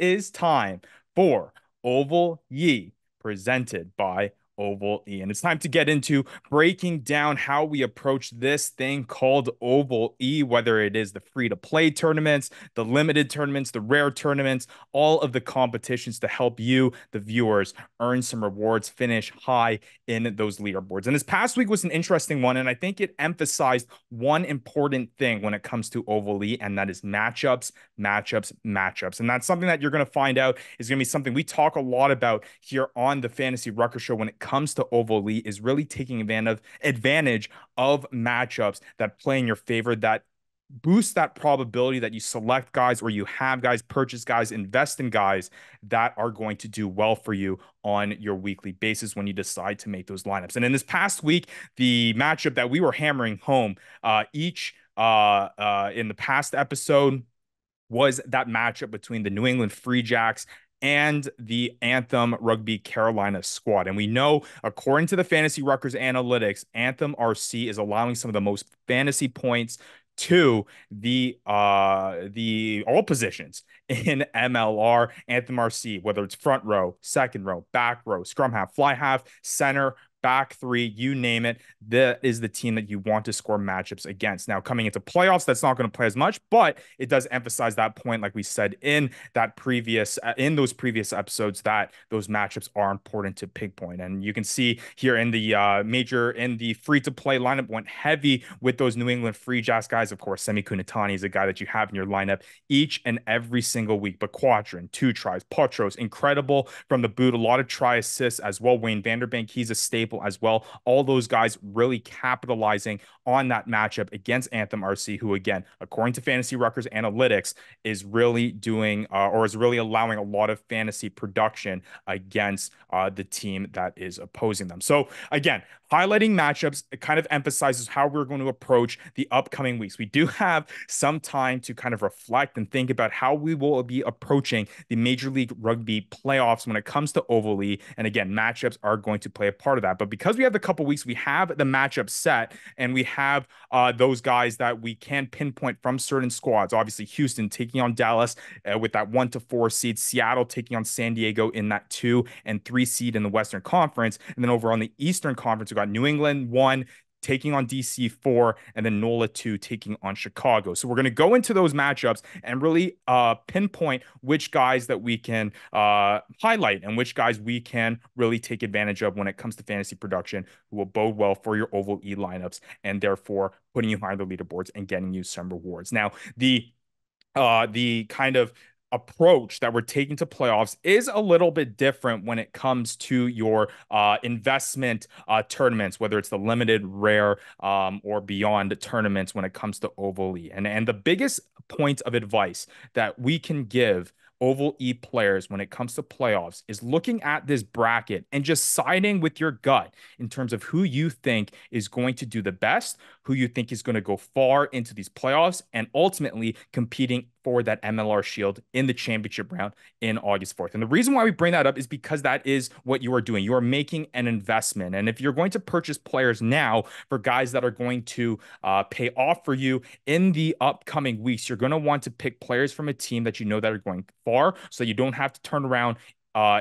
is time for Oval Ye, presented by Oval E. And it's time to get into breaking down how we approach this thing called Oval E, whether it is the free to play tournaments, the limited tournaments, the rare tournaments, all of the competitions to help you, the viewers, earn some rewards, finish high in those leaderboards. And this past week was an interesting one, and I think it emphasized one important thing when it comes to Oval E, and that is matchups, matchups, matchups. And that's something that you're going to find out is going to be something we talk a lot about here on the Fantasy Rucker Show when it comes to Oval E, is really taking advantage of matchups that play in your favor, that boost that probability that you select guys or you have guys, purchase guys, invest in guys that are going to do well for you on your weekly basis when you decide to make those lineups. And in this past week, the matchup that we were hammering home in the past episode was that matchup between the New England Free Jacks and the Anthem Rugby Carolina squad. And we know, according to the Fantasy Ruckers analytics, Anthem RC is allowing some of the most fantasy points to the all positions in MLR. Anthem RC, whether it's front row, second row, back row, scrum half, fly half, center, back three, you name it, that is the team that you want to score matchups against. Now, coming into playoffs, that's not going to play as much, but it does emphasize that point, like we said in those previous episodes, that those matchups are important to pinpoint. And you can see here in the free-to-play lineup went heavy with those New England Free Jacks guys. Of course, Semi Kunitani is a guy that you have in your lineup each and every single week. But Quattrin, 2 tries, Potros, incredible from the boot, a lot of try assists as well. Wayne Vanderbank, he's a staple as well. All those guys really capitalizing on that matchup against Anthem RC, who, again, according to Fantasy Ruckers analytics, is really doing or is really allowing a lot of fantasy production against the team that is opposing them. So again, highlighting matchups, it kind of emphasizes how we're going to approach the upcoming weeks. We do have some time to kind of reflect and think about how we will be approaching the Major League Rugby playoffs when it comes to Oval E. And again, matchups are going to play a part of that. But because we have the couple weeks, we have the matchup set, and we have those guys that we can pinpoint from certain squads. Obviously, Houston taking on Dallas with that 1-4 seed, Seattle taking on San Diego in that 2 and 3 seed in the Western Conference. And then over on the Eastern Conference, we've got New England 1 taking on DC 4, and then NOLA 2 taking on Chicago. So we're going to go into those matchups and really pinpoint which guys that we can highlight and which guys we can really take advantage of when it comes to fantasy production, who will bode well for your Oval E lineups and therefore putting you higher on the leaderboards and getting you some rewards. Now, the kind of approach that we're taking to playoffs is a little bit different when it comes to your investment tournaments, whether it's the limited, rare, or beyond tournaments when it comes to Oval E. And the biggest point of advice that we can give Oval E players when it comes to playoffs is looking at this bracket and just siding with your gut in terms of who you think is going to do the best, who you think is going to go far into these playoffs, and ultimately competing for that MLR Shield in the championship round in August 4th. And the reason why we bring that up is because that is what you are doing. You are making an investment. And if you're going to purchase players now for guys that are going to pay off for you in the upcoming weeks, you're going to want to pick players from a team that you know that are going far, so you don't have to turn around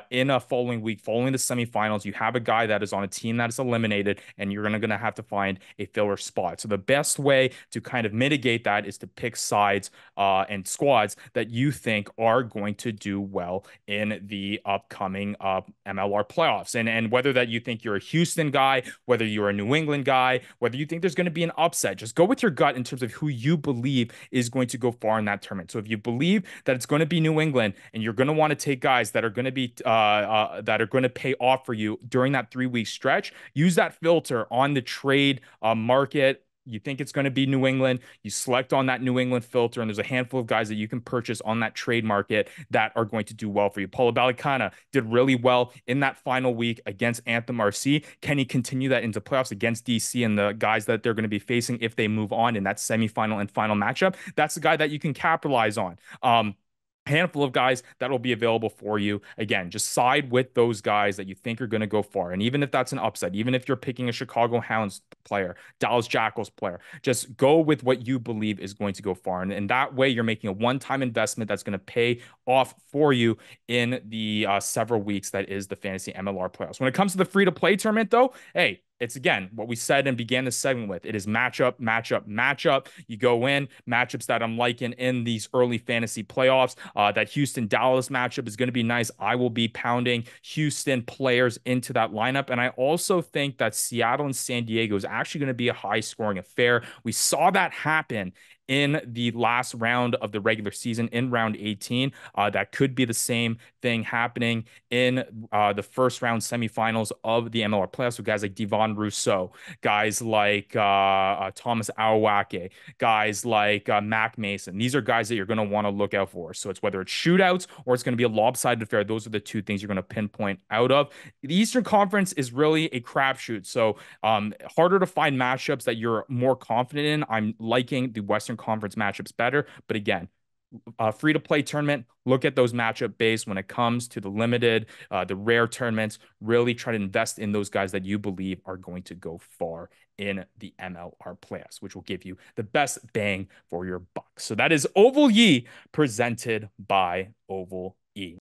in a following week, following the semifinals. You have a guy that is on a team that is eliminated, and you're going to have to find a filler spot. So the best way to kind of mitigate that is to pick sides and squads that you think are going to do well in the upcoming MLR playoffs. And whether that you think you're a Houston guy, whether you're a New England guy, whether you think there's going to be an upset, just go with your gut in terms of who you believe is going to go far in that tournament. So if you believe that it's going to be New England, and you're going to want to take guys that are going to be that are going to pay off for you during that 3-week stretch, use that filter on the trade market. You think it's going to be New England, you select on that New England filter, and there's a handful of guys that you can purchase on that trade market that are going to do well for you. Paulo Balicana did really well in that final week against Anthem RC. Can he continue that into playoffs against DC and the guys that they're going to be facing if they move on in that semifinal and final matchup? That's the guy that you can capitalize on. handful of guys that will be available for you. Again, just side with those guys that you think are going to go far. And even if that's an upset, even if you're picking a Chicago Hounds player, Dallas Jackals player, just go with what you believe is going to go far. And that way, you're making a one-time investment that's going to pay off for you in the several weeks that is the fantasy MLR playoffs. When it comes to the free-to-play tournament, though, hey, it's again what we said and began this segment with. It is matchup, matchup, matchup. You go in matchups that I'm liking in these early fantasy playoffs. That Houston Dallas matchup is going to be nice. I will be pounding Houston players into that lineup. And I also think that Seattle and San Diego is actually going to be a high scoring affair. We saw that happen in the last round of the regular season in round 18. That could be the same thing happening in the first round semifinals of the MLR playoffs with guys like Devon Rousseau, guys like Thomas Awake, guys like Mac Mason. These are guys that you're going to want to look out for. So it's whether it's shootouts or it's going to be a lopsided affair. Those are the two things you're going to pinpoint out of. The Eastern Conference is really a crapshoot. So harder to find matchups that you're more confident in. I'm liking the Western Conference matchups better. But again, free to play tournament, look at those matchup based when it comes to the limited, the rare tournaments. Really try to invest in those guys that you believe are going to go far in the MLR playoffs, which will give you the best bang for your buck. So that is Oval Ye presented by Oval E.